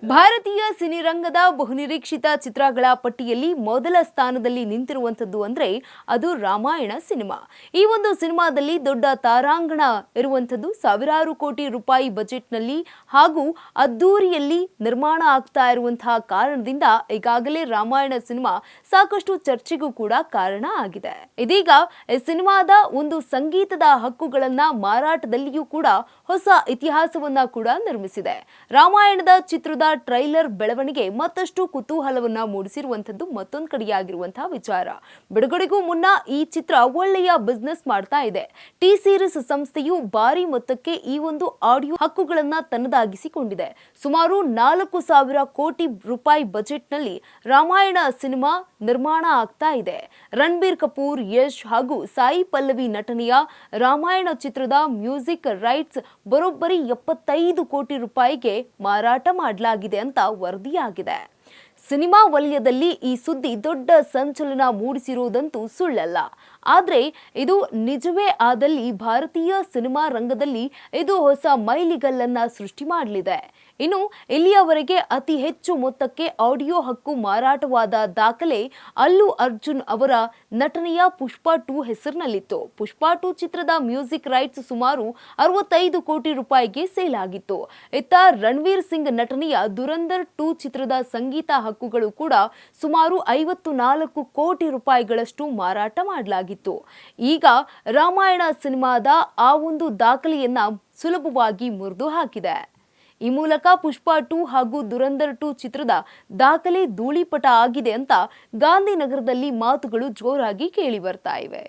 ಭಾರತೀಯ ಸಿನಿರಂಗದ ಬಹುನಿರೀಕ್ಷಿತ ಚಿತ್ರಗಳ ಪಟ್ಟಿಯಲ್ಲಿ ಮೊದಲ ಸ್ಥಾನದಲ್ಲಿ ನಿಂತಿರುವಂತದ್ದು ಅಂದ್ರೆ ಅದು ರಾಮಾಯಣ ಸಿನಿಮಾ. ಈ ಒಂದು ಸಿನಿಮಾದಲ್ಲಿ ದೊಡ್ಡ ತಾರಾಂಗಣ ಇರುವಂತದ್ದು, ಸಾವಿರಾರು ಕೋಟಿ ರೂಪಾಯಿ ಬಜೆಟ್ನಲ್ಲಿ ಹಾಗೂ ಅದ್ದೂರಿಯಲ್ಲಿ ನಿರ್ಮಾಣ ಆಗ್ತಾ ಇರುವಂತಹ ಕಾರಣದಿಂದ ಈಗಾಗಲೇ ರಾಮಾಯಣ ಸಿನಿಮಾ ಸಾಕಷ್ಟು ಚರ್ಚೆಗೂ ಕೂಡ ಕಾರಣ ಆಗಿದೆ. ಇದೀಗ ಈ ಸಿನಿಮಾದ ಒಂದು ಸಂಗೀತದ ಹಕ್ಕುಗಳನ್ನ ಮಾರಾಟದಲ್ಲಿಯೂ ಕೂಡ ಹೊಸ ಇತಿಹಾಸವನ್ನ ಕೂಡ ನಿರ್ಮಿಸಿದೆ. ರಾಮಾಯಣದ ಚಿತ್ರದ ಟ್ರೈಲರ್ ಬೆಳವಣಿಗೆ ಮತ್ತಷ್ಟು ಕುತೂಹಲವನ್ನ ಮೂಡಿಸಿರುವಂತದ್ದು ಮತ್ತೊಂದು ಕಡೆಯಾಗಿರುವಂತಹ ವಿಚಾರ. ಬಿಡುಗಡೆಗೂ ಮುನ್ನ ಈ ಚಿತ್ರ ಒಳ್ಳೆಯ ಬಿಸ್ನೆಸ್ ಮಾಡ್ತಾ ಇದೆ. ಟಿ ಸೀರೀಸ್ ಸಂಸ್ಥೆಯು ಭಾರಿ ಮೊತ್ತಕ್ಕೆ ಈ ಒಂದು ಆಡಿಯೋ ಹಕ್ಕುಗಳನ್ನ ತನ್ನದಾಗಿಸಿಕೊಂಡಿದೆ. ಸುಮಾರು 4,000 ಕೋಟಿ ರೂಪಾಯಿ ಬಜೆಟ್ನಲ್ಲಿ ರಾಮಾಯಣ ಸಿನಿಮಾ ನಿರ್ಮಾಣ ಆಗ್ತಾ ಇದೆ. ರಣಬೀರ್ ಕಪೂರ್, ಯಶ್ ಹಾಗೂ ಸಾಯಿ ಪಲ್ಲವಿ ನಟನೆಯ ರಾಮಾಯಣ ಚಿತ್ರದ ಮ್ಯೂಸಿಕ್ ರೈಟ್ಸ್ ಬರೋಬ್ಬರಿ 75 ಕೋಟಿ ರೂಪಾಯಿಗೆ ಮಾರಾಟ ಮಾಡಲಾಗಿದೆ ಅಂತ ವರದಿಯಾಗಿದೆ. ಸಿನಿಮಾ ವಲಯದಲ್ಲಿ ಈ ಸುದ್ದಿ ದೊಡ್ಡ ಸಂಚಲನ ಮೂಡಿಸಿರುವುದಂತೂ ಸುಳ್ಳಲ್ಲ. ಆದರೆ ಇದು ನಿಜವೇ ಆದಲ್ಲಿ ಭಾರತೀಯ ಸಿನಿಮಾ ರಂಗದಲ್ಲಿ ಇದು ಹೊಸ ಮೈಲಿಗಲ್ಲನ್ನ ಸೃಷ್ಟಿ ಮಾಡಲಿದೆ. ಇನ್ನು ಇಲ್ಲಿಯವರೆಗೆ ಅತಿ ಹೆಚ್ಚು ಮೊತ್ತಕ್ಕೆ ಆಡಿಯೋ ಹಕ್ಕು ಮಾರಾಟವಾದ ದಾಖಲೆ ಅಲ್ಲು ಅರ್ಜುನ್ ಅವರ ನಟನೆಯ ಪುಷ್ಪ 2 ಹೆಸರಿನಲ್ಲಿತ್ತು. ಪುಷ್ಪ 2 ಚಿತ್ರದ ಮ್ಯೂಸಿಕ್ ರೈಟ್ಸ್ ಸುಮಾರು 65 ಕೋಟಿ ರೂಪಾಯಿಗೆ ಸೇಲ್ ಆಗಿತ್ತು. ಇತ್ತ ರಣವೀರ್ ಸಿಂಗ್ ನಟನೆಯ ದುರಂಧರ್ 2 ಚಿತ್ರದ ಸಂಗೀತ ಹಕ್ಕುಗಳು ಕೂಡ ಸುಮಾರು 54 ಕೋಟಿ ರೂಪಾಯಿಗಳಷ್ಟು ಮಾರಾಟ ಮಾಡಲಾಗಿತ್ತು. ಈಗ ರಾಮಾಯಣ ಸಿನಿಮಾದ ಆ ಒಂದು ದಾಖಲೆಯನ್ನ ಸುಲಭವಾಗಿ ಮುರಿದು ಹಾಕಿದೆ. ಈ ಮೂಲಕ ಪುಷ್ಪ 2 ಹಾಗೂ ದುರಂಧರ್ 2 ಚಿತ್ರದ ದಾಖಲೆ ಧೂಳಿಪಟ ಆಗಿದೆ ಅಂತ ಗಾಂಧಿನಗರದಲ್ಲಿ ಮಾತುಗಳು ಜೋರಾಗಿ ಕೇಳಿ ಬರ್ತಾ ಇವೆ.